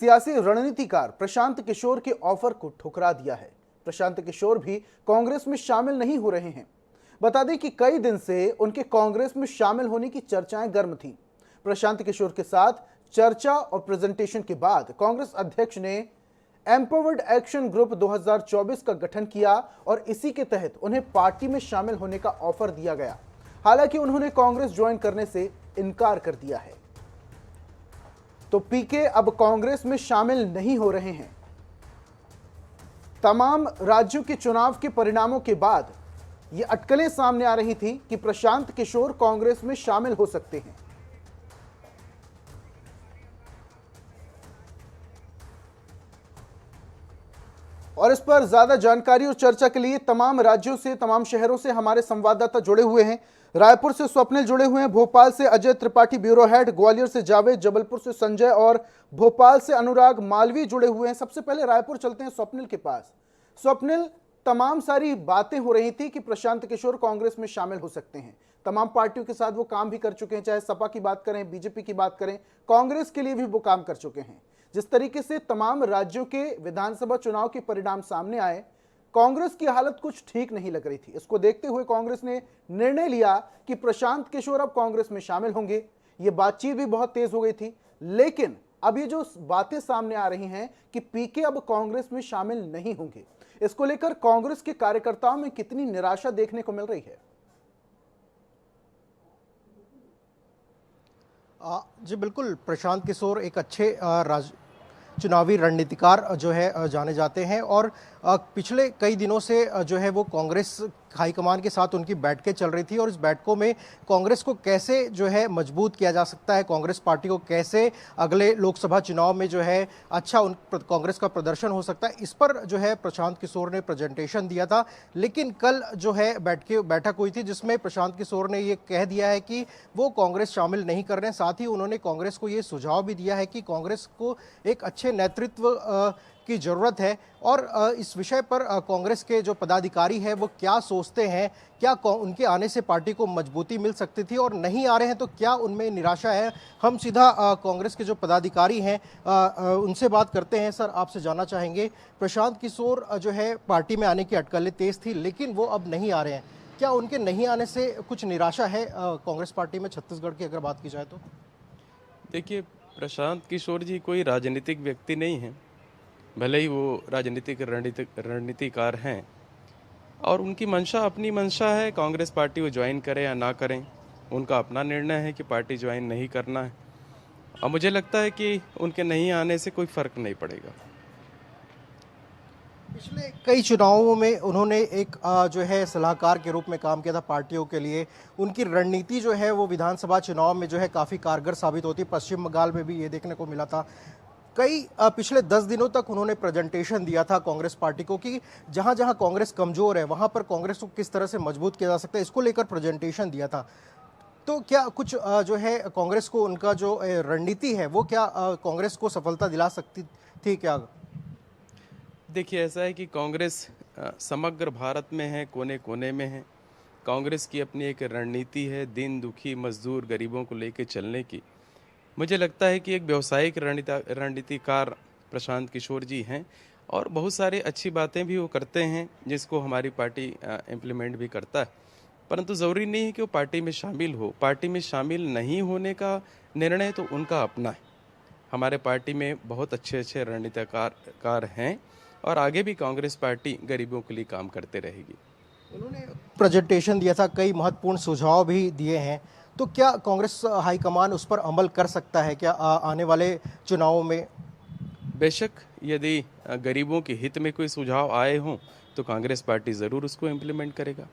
सियासी रणनीतिकार प्रशांत किशोर के ऑफर को ठुकरा दिया है। प्रशांत किशोर भी कांग्रेस में शामिल नहीं हो रहे हैं। बता दें कि कई दिन से उनके कांग्रेस में शामिल होने की चर्चाएं गर्म थीं। प्रशांत किशोर के साथ चर्चा और प्रेजेंटेशन के बाद कांग्रेस अध्यक्ष ने एम्पावर्ड एक्शन ग्रुप 2024 का गठन किया और इसी के तहत उन्हें पार्टी में शामिल होने का ऑफर दिया गया। हालांकि उन्होंने कांग्रेस ज्वाइन करने से इनकार कर दिया है। तो पीके अब कांग्रेस में शामिल नहीं हो रहे हैं। तमाम राज्यों के चुनाव के परिणामों के बाद यह अटकलें सामने आ रही थी कि प्रशांत किशोर कांग्रेस में शामिल हो सकते हैं। और इस पर ज्यादा जानकारी और चर्चा के लिए तमाम राज्यों से, तमाम शहरों से हमारे संवाददाता जुड़े हुए हैं। रायपुर से स्वप्निल जुड़े हुए हैं, भोपाल से अजय त्रिपाठी ब्यूरो हेड, ग्वालियर से जावेद, जबलपुर से संजय और भोपाल से अनुराग मालवी जुड़े हुए हैं। सबसे पहले रायपुर चलते हैं स्वप्निल के पास। स्वप्निल, तमाम सारी बातें हो रही थी कि प्रशांत किशोर कांग्रेस में शामिल हो सकते हैं। तमाम पार्टियों के साथ वो काम भी कर चुके हैं, चाहे सपा की बात करें, बीजेपी की बात करें, कांग्रेस के लिए भी वो काम कर चुके हैं। जिस तरीके से तमाम राज्यों के विधानसभा चुनाव के परिणाम सामने आए, कांग्रेस की हालत कुछ ठीक नहीं लग रही थी। इसको देखते हुए कांग्रेस ने निर्णय लिया कि प्रशांत किशोर अब कांग्रेस में शामिल होंगे। ये बातचीत भी बहुत तेज हो गई थी, लेकिन अब ये जो बातें सामने आ रही हैं कि पीके अब कांग्रेस में शामिल नहीं होंगे, इसको लेकर कांग्रेस के कार्यकर्ताओं में कितनी निराशा देखने को मिल रही है? जी बिल्कुल, प्रशांत किशोर एक अच्छे चुनावी रणनीतिकार जो है जाने जाते हैं और पिछले कई दिनों से जो है वो कांग्रेस हाईकमान के साथ उनकी बैठकें चल रही थी और इस बैठकों में कांग्रेस को कैसे जो है मजबूत किया जा सकता है, कांग्रेस पार्टी को कैसे अगले लोकसभा चुनाव में जो है अच्छा कांग्रेस का प्रदर्शन हो सकता है, इस पर जो है प्रशांत किशोर ने प्रेजेंटेशन दिया था। लेकिन कल जो है बैठक हुई थी जिसमें प्रशांत किशोर ने ये कह दिया है कि वो कांग्रेस शामिल नहीं कर रहे हैं। साथ ही उन्होंने कांग्रेस को ये सुझाव भी दिया है कि कांग्रेस को एक अच्छे नेतृत्व की जरूरत है और इस विषय पर कांग्रेस के जो पदाधिकारी हैं वो क्या सोचते हैं, क्या उनके आने से पार्टी को मजबूती मिल सकती थी और नहीं आ रहे हैं तो क्या उनमें निराशा है। हम सीधा कांग्रेस के जो पदाधिकारी हैं उनसे बात करते हैं। सर, आपसे जानना चाहेंगे, प्रशांत किशोर जो है पार्टी में आने की अटकलें तेज थी लेकिन वो अब नहीं आ रहे हैं, क्या उनके नहीं आने से कुछ निराशा है कांग्रेस पार्टी में छत्तीसगढ़ की अगर बात की जाए तो? देखिए, प्रशांत किशोर जी कोई राजनीतिक व्यक्ति नहीं है, भले ही वो राजनीतिक रणनीतिकार हैं और उनकी मंशा अपनी मंशा है। कांग्रेस पार्टी वो ज्वाइन करें या ना करें, उनका अपना निर्णय है कि पार्टी ज्वाइन नहीं करना है और मुझे लगता है कि उनके नहीं आने से कोई फर्क नहीं पड़ेगा। पिछले कई चुनावों में उन्होंने एक जो है सलाहकार के रूप में काम किया था पार्टियों के लिए। उनकी रणनीति जो है वो विधानसभा चुनाव में जो है काफ़ी कारगर साबित होती है। पश्चिम बंगाल में भी ये देखने को मिला था। कई पिछले 10 दिनों तक उन्होंने प्रेजेंटेशन दिया था कांग्रेस पार्टी को कि जहां जहां कांग्रेस कमजोर है वहां पर कांग्रेस को किस तरह से मजबूत किया जा सकता है, इसको लेकर प्रेजेंटेशन दिया था। तो क्या कुछ जो है कांग्रेस को उनका जो रणनीति है वो क्या कांग्रेस को सफलता दिला सकती थी क्या? देखिए, ऐसा है कि कांग्रेस समग्र भारत में है, कोने कोने में है। कांग्रेस की अपनी एक रणनीति है दीन दुखी मजदूर गरीबों को लेकर चलने की। मुझे लगता है कि एक व्यावसायिक रणनीतिकार प्रशांत किशोर जी हैं और बहुत सारी अच्छी बातें भी वो करते हैं जिसको हमारी पार्टी इम्प्लीमेंट भी करता है, परंतु ज़रूरी नहीं है कि वो पार्टी में शामिल हो। पार्टी में शामिल नहीं होने का निर्णय तो उनका अपना है। हमारे पार्टी में बहुत अच्छे अच्छे रणनीतिकार हैं और आगे भी कांग्रेस पार्टी गरीबों के लिए काम करते रहेगी। उन्होंने प्रेजेंटेशन दिया था, कई महत्वपूर्ण सुझाव भी दिए हैं, तो क्या कांग्रेस हाईकमान उस पर अमल कर सकता है क्या आने वाले चुनावों में? बेशक, यदि गरीबों के हित में कोई सुझाव आए हों तो कांग्रेस पार्टी ज़रूर उसको इम्प्लीमेंट करेगा।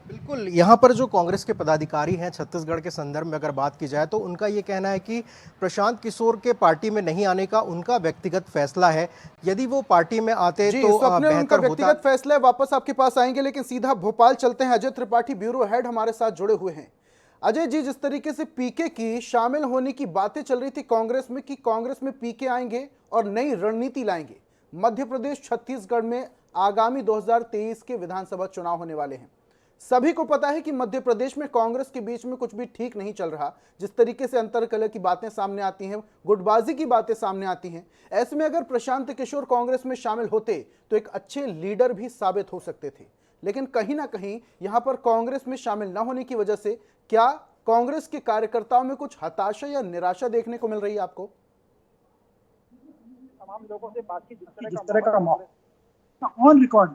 बिल्कुल, यहाँ पर जो कांग्रेस के पदाधिकारी हैं छत्तीसगढ़ के संदर्भ में अगर बात की जाए तो उनका ये कहना है कि प्रशांत किशोर के पार्टी में नहीं आने का उनका व्यक्तिगत फैसला है। यदि वो पार्टी में आते तो बेहतर उनका व्यक्तिगत फैसला है। वापस आपके पास आएंगे, लेकिन सीधा भोपाल चलते हैं। अजय त्रिपाठी ब्यूरो हेड हमारे साथ जुड़े हुए हैं। अजय जी, जिस तरीके से पीके की शामिल होने की बातें चल रही थी कांग्रेस में कि कांग्रेस में पीके आएंगे और नई रणनीति लाएंगे, मध्य प्रदेश छत्तीसगढ़ में आगामी 2023 के विधानसभा चुनाव होने वाले हैं। सभी को पता है कि मध्य प्रदेश में कांग्रेस के बीच में कुछ भी ठीक नहीं चल रहा। जिस तरीके से अंतरकलह की बातें सामने आती हैं, गुटबाजी की बातें सामने आती हैं, ऐसे में अगर प्रशांत किशोर कांग्रेस में शामिल होते तो एक अच्छे लीडर भी साबित हो सकते थे। लेकिन कहीं ना कहीं यहां पर कांग्रेस में शामिल न होने की वजह से क्या कांग्रेस के कार्यकर्ताओं में कुछ हताशा या निराशा देखने को मिल रही है आपको? तमाम लोगों से बातचीत जिस तरह का माहौल ऑन रिकॉर्ड,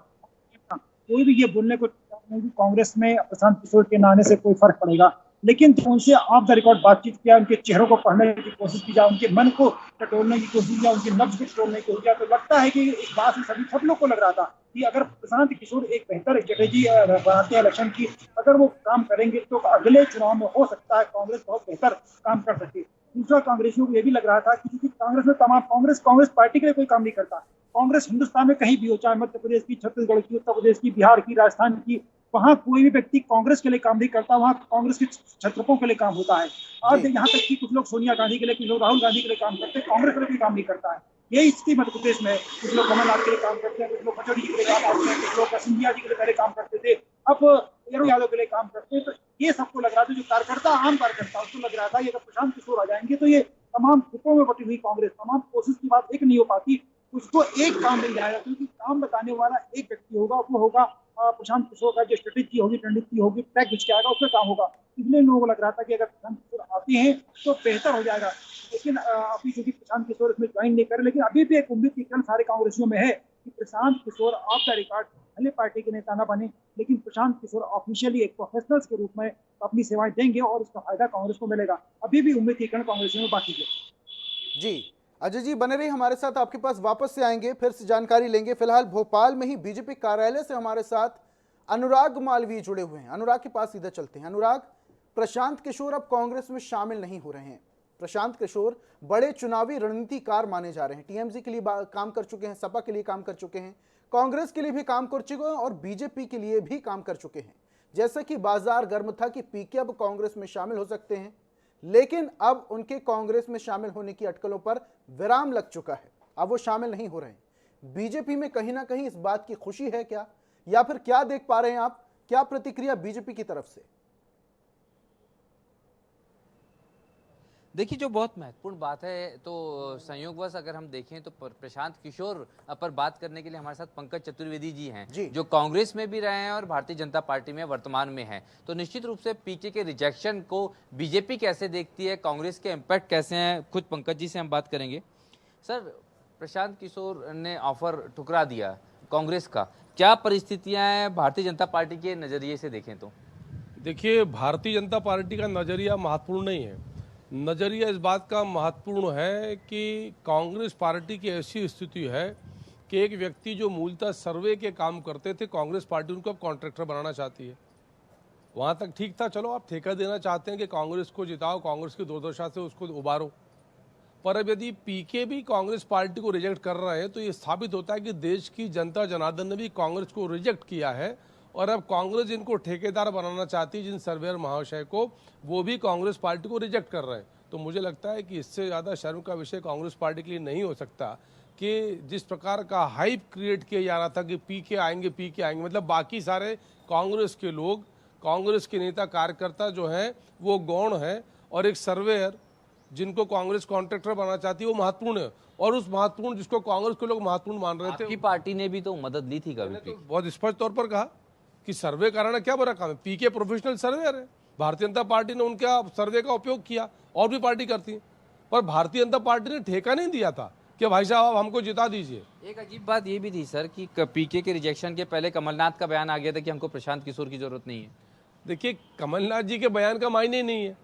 कोई भी ये बोलने को नहीं कि कांग्रेस में प्रशांत किशोर के आने से कोई फर्क पड़ेगा, लेकिन जो उनसे ऑफ द रिकॉर्ड बातचीत किया, उनके चेहरों को पढ़ने की कोशिश की जाए, उनके मन को टटोलने की कोशिश किया, उनके नब्ज को टटोलने की कोशिश किया, तो लगता है कि इस बात से सभी सब लोग को लग रहा था कि अगर प्रशांत किशोर एक बेहतर स्ट्रेटेजी बनाते हैं इलेक्शन की, अगर वो काम करेंगे तो अगले चुनाव में हो सकता है कांग्रेस बहुत बेहतर काम कर सके। दूसरा, कांग्रेसियों को यह भी लग रहा था कि कांग्रेस में तमाम कांग्रेस पार्टी के लिए कोई काम नहीं करता। कांग्रेस हिंदुस्तान में कहीं भी हो, चाहे मध्य प्रदेश की, छत्तीसगढ़ की, उत्तर प्रदेश की, बिहार की, राजस्थान की, वहां कोई भी व्यक्ति कांग्रेस के लिए काम नहीं करता, वहां कांग्रेस के छत्रपों के लिए काम होता है। और यहाँ तक कि कुछ लोग सोनिया गांधी के लिए, कुछ लोग राहुल गांधी के लिए काम करते हैं, कांग्रेस के लिए कोई काम नहीं करता है। यही स्थिति मध्य प्रदेश में, कुछ लोग कमलनाथ के लिए काम करते हैं, कुछ लोग पचौड़ी जी के लिए काम करते हैं, कुछ लोग सिंधिया जी के लिए पहले काम करते थे, अब यादव के लिए काम करते हैं। तो ये सबको लग रहा था, जो कार्यकर्ता, आम कार्यकर्ता, उसको लग रहा था ये अगर प्रशांत किशोर आ जाएंगे तो ये तमाम ग्रुपों में बटी हुई कांग्रेस, तमाम कोशिश की बात एक नहीं हो पाती, उसको एक काम मिल जाएगा, क्योंकि काम बताने वाला एक व्यक्ति होगा, वो होगा प्रशांत किशोर का जो स्ट्रेटेजी होगी, रणनीति होगी, टैग खिंच के आएगा, उसमें काम होगा। इसलिए लोगों को लग रहा था कि अगर प्रशांत किशोर आते हैं तो बेहतर हो जाएगा। लेकिन अभी क्योंकि प्रशांत किशोर इसमें ज्वाइन नहीं करे, लेकिन अभी भी एक उम्मीद की किरण सारे कांग्रेसियों में है कि Prashant Kishor of the record भले पार्टी के नेता न बने, लेकिन प्रशांत किशोर ऑफिशियली एक प्रोफेशनल्स के रूप में अपनी सेवाएं देंगे और उसका फायदा कांग्रेस को मिलेगा। अभी भी उम्मीद की किरण कांग्रेसियों में बाकी है। जी अजय जी बने रहिए हमारे साथ, आपके पास वापस से आएंगे, फिर से जानकारी लेंगे। फिलहाल भोपाल में ही बीजेपी कार्यालय से हमारे साथ अनुराग मालवीय जुड़े हुए हैं। अनुराग के पास सीधे चलते हैं। अनुराग, प्रशांत किशोर अब कांग्रेस में शामिल नहीं हो रहे हैं। प्रशांत किशोर बड़े चुनावी रणनीतिकार माने जा रहे हैं। टीएमसी के लिए काम कर चुके हैं, सपा के लिए काम कर चुके हैं, कांग्रेस के लिए भी काम कर चुके हैं और बीजेपी के लिए भी काम कर चुके हैं। जैसा कि बाजार गर्म था कि पीके अब कांग्रेस में शामिल हो सकते हैं, लेकिन अब उनके कांग्रेस में शामिल होने की अटकलों पर विराम लग चुका है। अब वो शामिल नहीं हो रहे हैं। बीजेपी में कहीं ना कहीं इस बात की खुशी है क्या, या फिर क्या देख पा रहे हैं आप? क्या प्रतिक्रिया बीजेपी की तरफ से? देखिए, जो बहुत महत्वपूर्ण बात है, तो संयोगवश अगर हम देखें तो प्रशांत किशोर पर बात करने के लिए हमारे साथ पंकज चतुर्वेदी जी हैं, जो कांग्रेस में भी रहे हैं और भारतीय जनता पार्टी में वर्तमान में हैं। तो निश्चित रूप से पीके के रिजेक्शन को बीजेपी कैसे देखती है, कांग्रेस के इम्पैक्ट कैसे हैं, खुद पंकज जी से हम बात करेंगे। सर, प्रशांत किशोर ने ऑफर ठुकरा दिया कांग्रेस का, क्या परिस्थितियां हैं भारतीय जनता पार्टी के नज़रिए से देखें तो? देखिए, भारतीय जनता पार्टी का नज़रिया महत्वपूर्ण नहीं है। नज़रिया इस बात का महत्वपूर्ण है कि कांग्रेस पार्टी की ऐसी स्थिति है कि एक व्यक्ति जो मूलतः सर्वे के काम करते थे, कांग्रेस पार्टी उनको अब कॉन्ट्रैक्टर बनाना चाहती है। वहाँ तक ठीक था, चलो आप ठेका देना चाहते हैं कि कांग्रेस को जिताओ, कांग्रेस की दुर्दशा से उसको उबारो। पर अब यदि पीके भी कांग्रेस पार्टी को रिजेक्ट कर रहे हैं तो ये साबित होता है कि देश की जनता जनार्दन ने भी कांग्रेस को रिजेक्ट किया है, और अब कांग्रेस जिनको ठेकेदार बनाना चाहती है, जिन सर्वेयर महाशय को, वो भी कांग्रेस पार्टी को रिजेक्ट कर रहे हैं। तो मुझे लगता है कि इससे ज़्यादा शर्म का विषय कांग्रेस पार्टी के लिए नहीं हो सकता कि जिस प्रकार का हाइप क्रिएट किया जा रहा था कि पीके आएंगे, मतलब बाकी सारे कांग्रेस के लोग, कांग्रेस के नेता कार्यकर्ता जो हैं वो गौण हैं, और एक सर्वेयर जिनको कांग्रेस कॉन्ट्रैक्टर बनाना चाहती है वो महत्वपूर्ण है। और उस महत्वपूर्ण जिसको कांग्रेस के लोग महत्वपूर्ण मान रहे थे, आपकी पार्टी ने भी तो मदद ली थी कभी? तो बहुत स्पष्ट तौर पर कहा कि सर्वे कराना क्या बड़ा काम है। पीके प्रोफेशनल सर्वेयर है, भारतीय जनता पार्टी ने उनका सर्वे का उपयोग किया, और भी पार्टी करती है, पर भारतीय जनता पार्टी ने ठेका नहीं दिया था कि भाई साहब हमको जिता दीजिए। एक अजीब बात ये भी थी सर कि पीके के रिजेक्शन के पहले कमलनाथ का बयान आ गया था कि हमको प्रशांत किशोर की जरूरत नहीं है। देखिए, कमलनाथ जी के बयान का मायने नहीं है।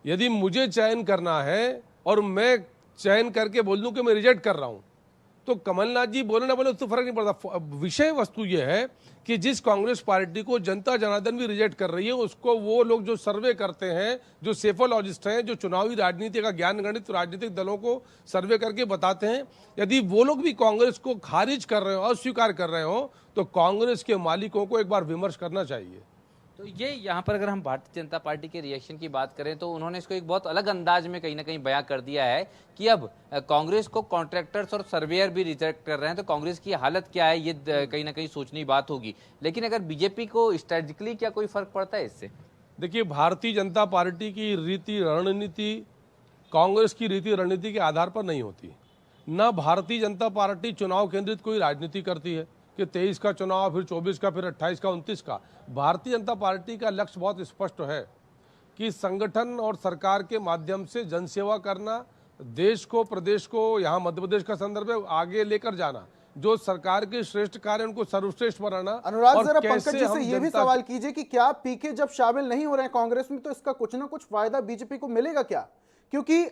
यदि मुझे चयन करना है और मैं चयन करके बोल दूं कि मैं रिजेक्ट कर रहा हूं, तो कमलनाथ जी बोले ना बोले उससे फर्क नहीं पड़ता। विषय वस्तु यह है कि जिस कांग्रेस पार्टी को जनता जनार्दन भी रिजेक्ट कर रही है, उसको वो लोग जो सर्वे करते हैं, जो सेफोलॉजिस्ट हैं, जो चुनावी राजनीति का ज्ञान गणित राजनीतिक दलों को सर्वे करके बताते हैं, यदि वो लोग भी कांग्रेस को खारिज कर रहे हो, अस्वीकार कर रहे हो, तो कांग्रेस के मालिकों को एक बार विमर्श करना चाहिए। तो ये यहाँ पर अगर हम भारतीय जनता पार्टी के रिएक्शन की बात करें तो उन्होंने इसको एक बहुत अलग अंदाज में कहीं ना कहीं बयां कर दिया है कि अब कांग्रेस को कॉन्ट्रैक्टर्स और सर्वेयर भी रिजेक्ट कर रहे हैं, तो कांग्रेस की हालत क्या है ये कहीं ना कहीं सोचनी बात होगी। लेकिन अगर बीजेपी को स्ट्रेटेजिकली क्या कोई फर्क पड़ता है इससे? देखिए, भारतीय जनता पार्टी की रीति रणनीति कांग्रेस की रीति रणनीति के आधार पर नहीं होती। न भारतीय जनता पार्टी चुनाव केंद्रित कोई राजनीति करती है कि 23 का चुनाव, फिर 24 का, फिर 28 का, 29 का। भारतीय जनता पार्टी का लक्ष्य बहुत स्पष्ट है कि संगठन और सरकार के माध्यम से जनसेवा करना, देश को, प्रदेश को, यहाँ मध्य प्रदेश का संदर्भ है, आगे लेकर जाना, जो सरकार के श्रेष्ठ कार्य उनको सर्वश्रेष्ठ बनाना। अनुराग, जरा पंकज जी से ये भी सवाल कीजिए कि क्या पीके जब शामिल नहीं हो रहे हैं कांग्रेस में तो इसका कुछ ना कुछ फायदा बीजेपी को मिलेगा क्या? क्योंकि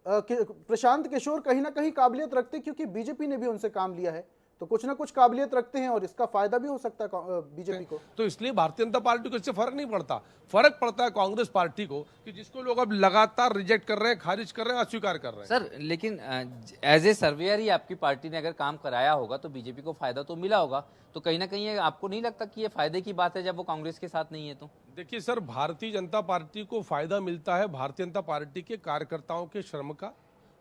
प्रशांत किशोर कहीं ना कहीं काबिलियत रखते, क्योंकि बीजेपी ने भी उनसे काम लिया है, तो कुछ ना कुछ काबिलियत रखते हैं और इसका फायदा भी हो सकता है बीजेपी को। तो इसलिए भारतीय जनता पार्टी को इससे फर्क नहीं पड़ता। फर्क पड़ता है कांग्रेस पार्टी को कि जिसको लोग अब लगातार रिजेक्ट कर रहे हैं, खारिज कर रहे हैं, अस्वीकार कर रहे हैं। सर, लेकिन एज ए सर्वेयर ही आपकी पार्टी ने अगर काम कराया होगा तो बीजेपी को फायदा तो मिला होगा, तो कहीं ना कहीं आपको नहीं लगता कि ये फायदे की बात है जब वो कांग्रेस के साथ नहीं है? तो देखिए सर, भारतीय जनता पार्टी को फायदा मिलता है भारतीय जनता पार्टी के कार्यकर्ताओं के श्रम का,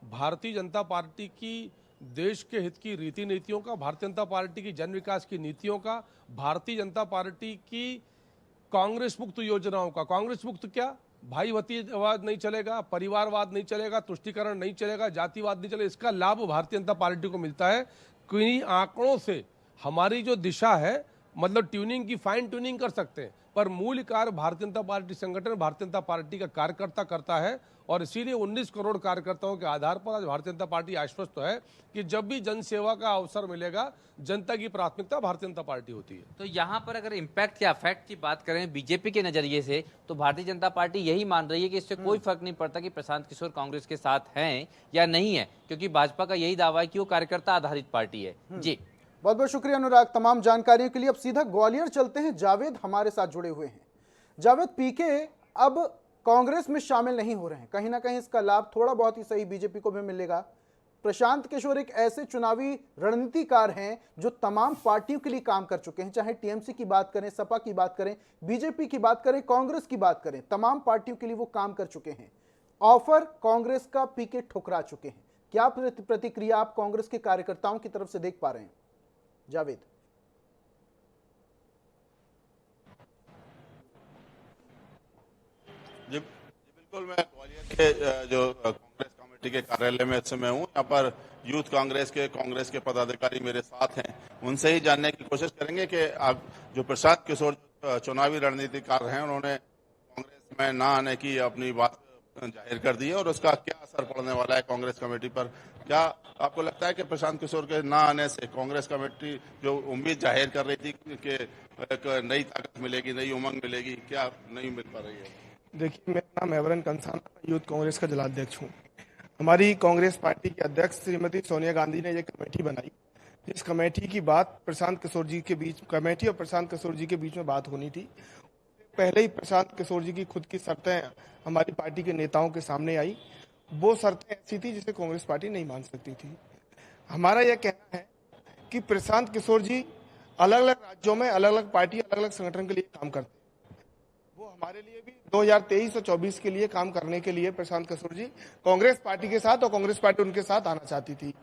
भारतीय जनता पार्टी की देश के हित की रीति नीतियों का, भारतीय जनता पार्टी की जन विकास की नीतियों का, भारतीय जनता पार्टी की कांग्रेस मुक्त योजनाओं का। कांग्रेस मुक्त क्या? भाई भतीजवाद नहीं चलेगा, परिवारवाद नहीं चलेगा, तुष्टीकरण नहीं चलेगा, जातिवाद नहीं चलेगा। इसका लाभ भारतीय जनता पार्टी को मिलता है। किन्हीं आंकड़ों से हमारी जो दिशा है, मतलब ट्यूनिंग की फाइन ट्यूनिंग कर सकते हैं, पर मूल कार्य भारतीय जनता पार्टी संगठन, भारतीय जनता पार्टी का कार्यकर्ता करता है। और इसीलिए 19 करोड़ कार्यकर्ताओं के आधार पर आज भारतीय जनता पार्टी आश्वस्त है कि जब भी जन सेवा का अवसर मिलेगा, जनता की प्राथमिकता भारतीय जनता पार्टी होती है। तो यहाँ पर अगर इम्पैक्ट या इफेक्ट की बात करें बीजेपी के नजरिए से, तो भारतीय जनता पार्टी यही मान रही है कि इससे कोई फर्क नहीं पड़ता कि प्रशांत किशोर कांग्रेस के साथ हैं या नहीं है, क्योंकि भाजपा का यही दावा है कि वो कार्यकर्ता आधारित पार्टी है। जी, बहुत बहुत शुक्रिया अनुराग तमाम जानकारियों के लिए। अब सीधा ग्वालियर चलते हैं, जावेद हमारे साथ जुड़े हुए हैं। जावेद, पीके अब कांग्रेस में शामिल नहीं हो रहे हैं, कहीं ना कहीं इसका लाभ थोड़ा बहुत ही सही बीजेपी को भी मिलेगा। प्रशांत किशोर एक ऐसे चुनावी रणनीतिकार हैं जो तमाम पार्टियों के लिए काम कर चुके हैं, चाहे टीएमसी की बात करें, सपा की बात करें, बीजेपी की बात करें, कांग्रेस की बात करें, तमाम पार्टियों के लिए वो काम कर चुके हैं। ऑफर कांग्रेस का पीके ठुकरा चुके हैं। क्या प्रतिक्रिया आप कांग्रेस के कार्यकर्ताओं की तरफ से देख पा रहे हैं जावेद? जी बिल्कुल, मैं ग्वालियर के जो कांग्रेस कमेटी के कार्यालय में इस समय हूँ। यहाँ पर यूथ कांग्रेस के पदाधिकारी मेरे साथ हैं। उनसे ही जानने की कोशिश करेंगे कि आप जो प्रशांत किशोर चुनावी रणनीतिकार हैं, उन्होंने कांग्रेस में ना आने की अपनी बात जाहिर कर दी है और उसका क्या असर पड़ने वाला है कांग्रेस कमेटी पर। क्या आपको लगता है कि प्रशांत किशोर के ना आने से कांग्रेस कमेटी जो उम्मीद जाहिर कर रही थी कि एक नई ताकत मिलेगी, नई उमंग मिलेगी, क्या नहीं मिल पा रही है? देखिए, मेरा नाम एवरन कंसाना, यूथ कांग्रेस का जिलाध्यक्ष हूँ। हमारी कांग्रेस पार्टी की अध्यक्ष श्रीमती सोनिया गांधी ने ये कमेटी बनाई, जिस कमेटी की बात प्रशांत किशोर जी के बीच, कमेटी और प्रशांत किशोर जी के बीच में बात होनी थी। पहले ही प्रशांत किशोर जी की खुद की शर्तें हमारी पार्टी के नेताओं के सामने आई। वो शर्तें ऐसी थी जिसे कांग्रेस पार्टी नहीं मान सकती थी। हमारा यह कहना है कि प्रशांत किशोर जी अलग अलग राज्यों में अलग अलग पार्टी, अलग अलग संगठन के लिए काम करते हैं। वो हमारे लिए भी 2023 और 24 के लिए काम करने के लिए प्रशांत किशोर जी कांग्रेस पार्टी के साथ और कांग्रेस पार्टी उनके साथ आना चाहती थी।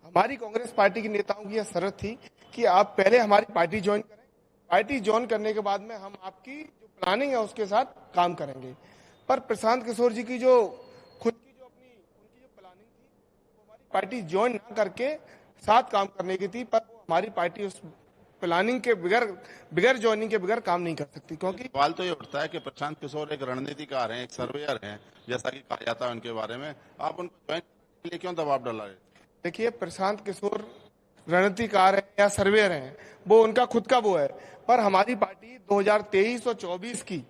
हमारी कांग्रेस पार्टी के नेताओं की यह शर्त थी कि आप पहले हमारी पार्टी ज्वाइन करें, पार्टी ज्वाइन करने के बाद में हम आपकी जो प्लानिंग है उसके साथ काम करेंगे। पर प्रशांत किशोर जी की जो खुद की जो अपनी उनकी जो प्लानिंग थी, वो हमारी पार्टी ज्वाइन ना करके साथ काम करने की थी, पर वो हमारी पार्टी उस प्लानिंग के बगैर ज्वाइनिंग के बगैर काम नहीं कर सकती। क्योंकि सवाल तो ये उठता है कि प्रशांत किशोर एक रणनीतिकार हैं, एक सर्वेयर हैं, जैसा कि कहा जाता है उनके बारे में, आप उनको ज्वाइन करने के लिए क्यों दबाव डाला है? देखिए, प्रशांत किशोर रणनीतिकार है या सर्वेयर हैं, वो उनका खुद का वो है, पर हमारी पार्टी 2023 और 24 की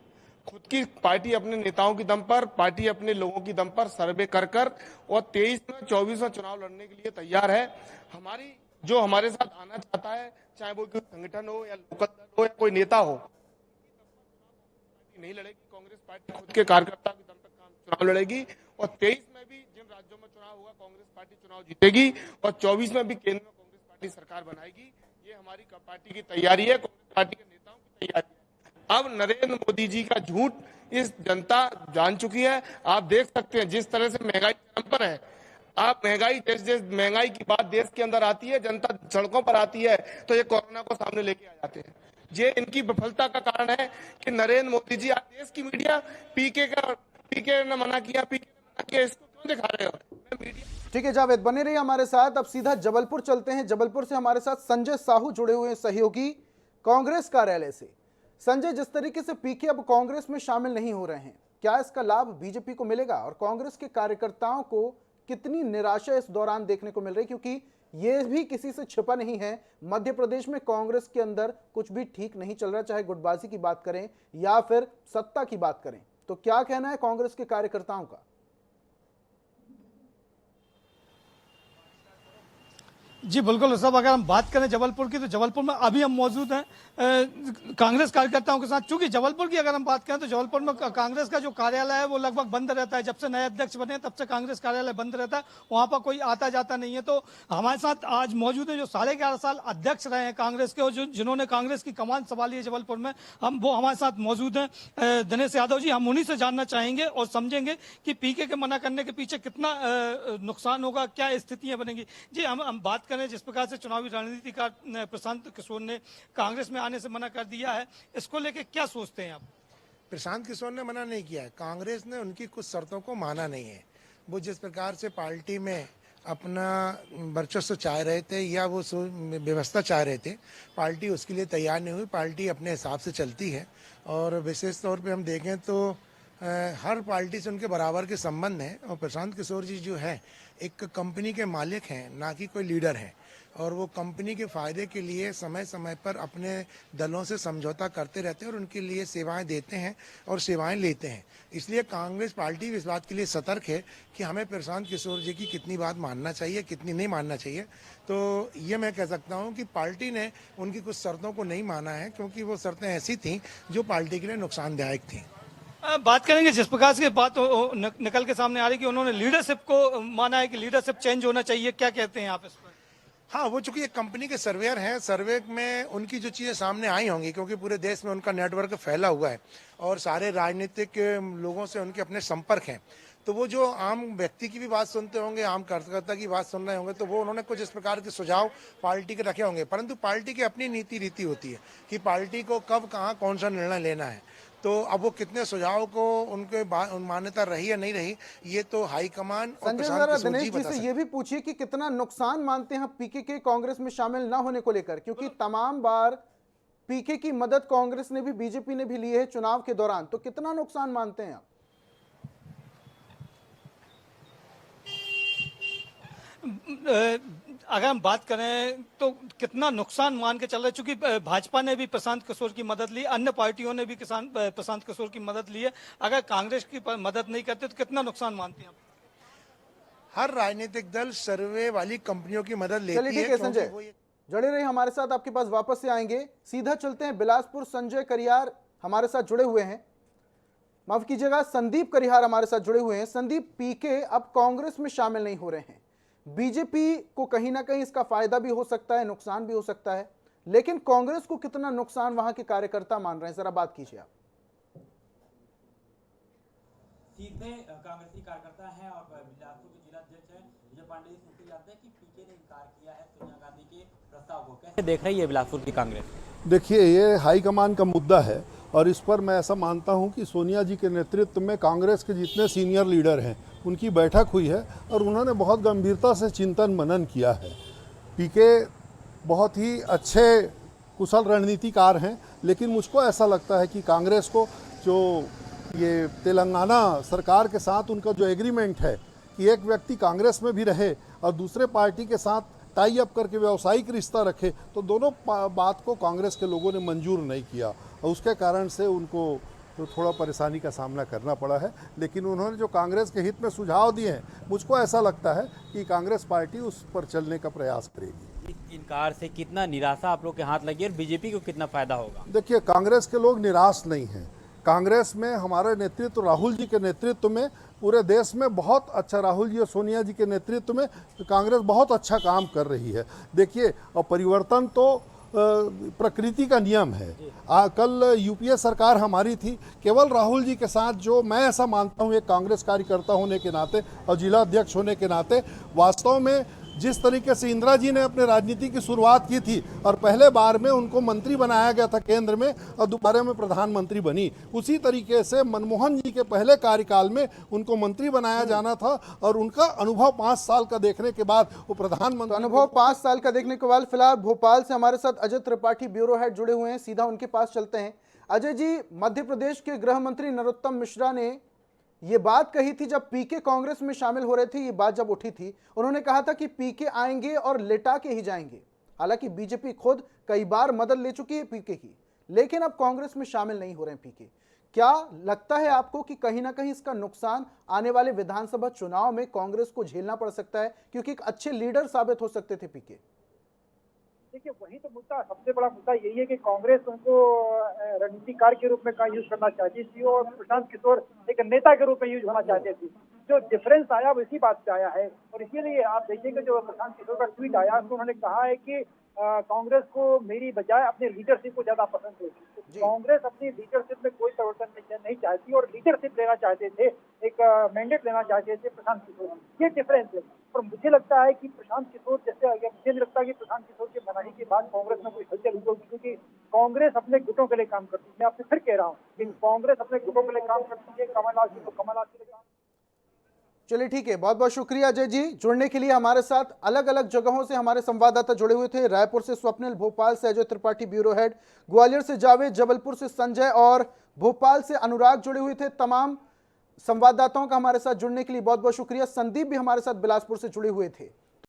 खुद की पार्टी अपने नेताओं की दम पर, पार्टी अपने लोगों की दम पर सर्वे कर और 23 में 24 में चुनाव लड़ने के लिए तैयार है। हमारी जो हमारे साथ आना चाहता है, चाहे वो कोई संगठन हो या लोकल दल हो या कोई नेता हो, नहीं लड़ेगी। कांग्रेस पार्टी खुद के कार्यकर्ता की दम पर चुनाव लड़ेगी और 23 में भी जिन राज्यों में चुनाव होगा कांग्रेस पार्टी चुनाव जीतेगी और 24 में भी केंद्र में कांग्रेस पार्टी सरकार बनाएगी। ये हमारी पार्टी की तैयारी है, कांग्रेस पार्टी के नेताओं की तैयारी है। अब नरेंद्र मोदी जी का झूठ इस जनता जान चुकी है। आप देख सकते हैं जिस तरह से महंगाई चरम पर है। आप महंगाई की बात देश के अंदर आती है, जनता सड़कों पर आती है, तो ये कोरोना को सामने लेके आ जाते हैं। ये इनकी विफलता का कारण है कि नरेंद्र मोदी जी, आज देश की मीडिया पीके ने मना किया, इसको क्यों दिखा रहे हो? ठीक है जावेद, बने रहिए हमारे साथ। अब सीधा जबलपुर चलते हैं। जबलपुर से हमारे साथ संजय साहू जुड़े हुए हैं, सहयोगी कांग्रेस कार्यालय से। संजय, जिस तरीके से पीके अब कांग्रेस में शामिल नहीं हो रहे हैं, क्या इसका लाभ बीजेपी को मिलेगा और कांग्रेस के कार्यकर्ताओं को कितनी निराशा इस दौरान देखने को मिल रही है? क्योंकि यह भी किसी से छिपा नहीं है, मध्य प्रदेश में कांग्रेस के अंदर कुछ भी ठीक नहीं चल रहा, चाहे गुटबाजी की बात करें या फिर सत्ता की बात करें। तो क्या कहना है कांग्रेस के कार्यकर्ताओं का? जी बिल्कुल साहब, अगर हम बात करें जबलपुर की, तो जबलपुर में अभी हम मौजूद हैं कांग्रेस कार्यकर्ताओं के साथ। चूंकि जबलपुर की अगर हम बात करें तो जबलपुर में कांग्रेस का जो कार्यालय है वो लगभग बंद रहता है। जब से नए अध्यक्ष बने तब से कांग्रेस कार्यालय बंद रहता है, वहां पर कोई आता जाता नहीं है। तो हमारे साथ आज मौजूद है जो 11.5 साल अध्यक्ष रहे हैं कांग्रेस के और जिन्होंने कांग्रेस की कमान संभाली है जबलपुर में, वो हमारे साथ मौजूद हैं। दिनेश यादव जी, हम उन्हीं से जानना चाहेंगे और समझेंगे कि पीके के मना करने के पीछे कितना नुकसान होगा, क्या स्थितियां बनेंगी। जी, हम बात करें जिस प्रकार से चुनावी रणनीतिकार प्रशांत किशोर ने कांग्रेस में आने से मना कर दिया है, इसको लेके क्या सोचते हैं आप? प्रशांत किशोर ने मना नहीं किया है, कांग्रेस ने उनकी कुछ शर्तों को माना नहीं है। वो जिस प्रकार से पार्टी में अपना वर्चस्व चाह रहे थे या वो व्यवस्था चाह रहे थे, पार्टी उसके लिए तैयार नहीं हुई। पार्टी अपने हिसाब से चलती है और विशेष तौर पे हम देखें तो हर पार्टी से उनके बराबर के संबंध हैं। और प्रशांत किशोर जी जो है एक कंपनी के मालिक हैं, ना कि कोई लीडर है, और वो कंपनी के फायदे के लिए समय समय पर अपने दलों से समझौता करते रहते हैं और उनके लिए सेवाएं देते हैं और सेवाएं लेते हैं। इसलिए कांग्रेस पार्टी इस बात के लिए सतर्क है कि हमें प्रशांत किशोर जी की कितनी बात मानना चाहिए, कितनी नहीं मानना चाहिए। तो ये मैं कह सकता हूँ कि पार्टी ने उनकी कुछ शर्तों को नहीं माना है, क्योंकि वो शर्तें ऐसी थीं जो पार्टी के लिए नुकसानदायक थीं। बात करेंगे जिस प्रकार से बात निकल के सामने आ रही कि उन्होंने लीडरशिप को माना है कि लीडरशिप चेंज होना चाहिए, क्या कहते हैं आप इस पर? हाँ, वो चूंकि एक कंपनी के सर्वेयर हैं, सर्वे में उनकी जो चीज़ें सामने आई होंगी, क्योंकि पूरे देश में उनका नेटवर्क फैला हुआ है और सारे राजनीतिक लोगों से उनके अपने संपर्क हैं, तो वो जो आम व्यक्ति की भी बात सुनते होंगे, आम कार्यकर्ता की बात सुन रहे होंगे, तो वो उन्होंने कुछ इस प्रकार के सुझाव पार्टी के रखे होंगे। परंतु पार्टी की अपनी नीति रीति होती है कि पार्टी को कब कहाँ कौन सा निर्णय लेना है। तो अब वो कितने सुझाव को उनके मान्यता रही या नहीं रही, ये तो हाईकमान और प्रशांत किशोर जी बता सकते हैं। ये भी पूछिए कि कितना नुकसान मानते हैं पीके के कांग्रेस में शामिल ना होने को लेकर, क्योंकि तमाम बार पीके की मदद कांग्रेस ने भी बीजेपी ने भी ली है चुनाव के दौरान, तो कितना नुकसान मानते हैं आप? अगर हम बात करें तो कितना नुकसान मान के चल रहा है, चूंकि भाजपा ने भी प्रशांत किशोर की मदद ली, अन्य पार्टियों ने भी प्रशांत किशोर की मदद ली है। अगर कांग्रेस की मदद नहीं करते तो कितना नुकसान मानते हैं आप? हर राजनीतिक दल सर्वे वाली कंपनियों की मदद लेती है। ठीक है संजय, जुड़े रहिए हमारे साथ, आपके पास वापस से आएंगे। सीधा चलते हैं बिलासपुर। संजय करियार हमारे साथ जुड़े हुए हैं, माफ कीजिएगा संदीप करियार हमारे साथ जुड़े हुए हैं। संदीप, पीके अब कांग्रेस में शामिल नहीं हो रहे हैं, बीजेपी को कहीं ना कहीं इसका फायदा भी हो सकता है, नुकसान भी हो सकता है, लेकिन कांग्रेस को कितना नुकसान वहां के कार्यकर्ता मान रहे हैं, जरा बात कीजिए आप। सीधे कांग्रेसी कार्यकर्ता हैं और बिलासपुर के जिला अध्यक्ष हैं विजय पांडे जी से जानते हैं कि पीके ने इनकार किया है सोनिया गांधी के प्रस्ताव को, कैसे देख रही है बिलासपुर की कांग्रेस? देखिए, ये हाईकमान का मुद्दा है और इस पर मैं ऐसा मानता हूं कि सोनिया जी के नेतृत्व में कांग्रेस के जितने सीनियर लीडर हैं उनकी बैठक हुई है और उन्होंने बहुत गंभीरता से चिंतन मनन किया है। पीके बहुत ही अच्छे कुशल रणनीतिकार हैं, लेकिन मुझको ऐसा लगता है कि कांग्रेस को जो ये तेलंगाना सरकार के साथ उनका जो एग्रीमेंट है कि एक व्यक्ति कांग्रेस में भी रहे और दूसरे पार्टी के साथ टाई अप करके व्यावसायिक रिश्ता रखे, तो दोनों बात को कांग्रेस के लोगों ने मंजूर नहीं किया और उसके कारण से उनको तो थोड़ा परेशानी का सामना करना पड़ा है। लेकिन उन्होंने जो कांग्रेस के हित में सुझाव दिए हैं, मुझको ऐसा लगता है कि कांग्रेस पार्टी उस पर चलने का प्रयास करेगी। इस इनकार से कितना निराशा आप लोग के हाथ लगी और बीजेपी को कितना फायदा होगा? देखिए, कांग्रेस के लोग निराश नहीं हैं। कांग्रेस में हमारे नेतृत्व, राहुल जी के नेतृत्व में पूरे देश में बहुत अच्छा, राहुल जी और सोनिया जी के नेतृत्व में कांग्रेस बहुत अच्छा काम कर रही है। देखिए, और परिवर्तन तो प्रकृति का नियम है। कल यूपीए सरकार हमारी थी, केवल राहुल जी के साथ, जो मैं ऐसा मानता हूँ एक कांग्रेस कार्यकर्ता होने के नाते और जिला अध्यक्ष होने के नाते, वास्तव में जिस तरीके से इंदिरा जी ने अपने राजनीति की शुरुआत की थी और पहले बार में उनको मंत्री बनाया गया था केंद्र में और दोबारा में प्रधानमंत्री बनी, उसी तरीके से मनमोहन जी के पहले कार्यकाल में उनको मंत्री बनाया जाना था और उनका अनुभव 5 साल का देखने के बाद वो प्रधानमंत्री। अनुभव 5 साल का देखने के बाद फिलहाल भोपाल से हमारे साथ अजय त्रिपाठी ब्यूरो हेड जुड़े हुए हैं, सीधा उनके पास चलते हैं। अजय जी, मध्य प्रदेश के गृह मंत्री नरोत्तम मिश्रा ने ये बात कही थी जब पीके कांग्रेस में शामिल हो रहे थे, ये बात जब उठी थी, उन्होंने कहा था कि पीके आएंगे और लिटा के ही जाएंगे। हालांकि बीजेपी खुद कई बार मदद ले चुकी है पीके की, लेकिन अब कांग्रेस में शामिल नहीं हो रहे हैं पीके। क्या लगता है आपको कि कहीं ना कहीं इसका नुकसान आने वाले विधानसभा चुनाव में कांग्रेस को झेलना पड़ सकता है, क्योंकि एक अच्छे लीडर साबित हो सकते थे पीके? देखिए, वही तो मुद्दा, सबसे बड़ा मुद्दा यही है कि कांग्रेस उनको रणनीतिकार के रूप में यूज करना चाहती थी और प्रशांत किशोर एक नेता के रूप में यूज होना चाहते थे। जो डिफरेंस आया वो इसी बात से आया है, और इसीलिए आप देखिएगा जो प्रशांत किशोर का ट्वीट आया तो उन्होंने कहा है कि कांग्रेस को मेरी बजाय अपने लीडरशिप को ज्यादा पसंद है। तो कांग्रेस अपनी लीडरशिप में कोई परिवर्तन नहीं चाहती और लीडरशिप लेना चाहते थे, एक मैंडेट लेना चाहते थे प्रशांत किशोर। ये डिफरेंस है। और मुझे लगता है कि प्रशांत किशोर जैसे, मुझे नहीं लगता कि प्रशांत किशोर के मनाही के बाद कांग्रेस में कोई हलचल होगी, क्योंकि कांग्रेस अपने गुटों के लिए काम करती है। मैं आपसे फिर कह रहा हूँ कि कांग्रेस अपने गुटों के लिए काम करती है, कमलनाथ जी को कमलनाथ के लिए काम। चलिए ठीक है, बहुत बहुत शुक्रिया अजय जी जुड़ने के लिए हमारे साथ। अलग अलग जगहों से हमारे संवाददाता जुड़े हुए थे। रायपुर से स्वप्निल, भोपाल से अजय त्रिपाठी ब्यूरो हेड, ग्वालियर से जावेद, जबलपुर से संजय और भोपाल से अनुराग जुड़े हुए थे। तमाम संवाददाताओं का हमारे साथ जुड़ने के लिए बहुत बहुत शुक्रिया। संदीप भी हमारे साथ बिलासपुर से जुड़े हुए थे।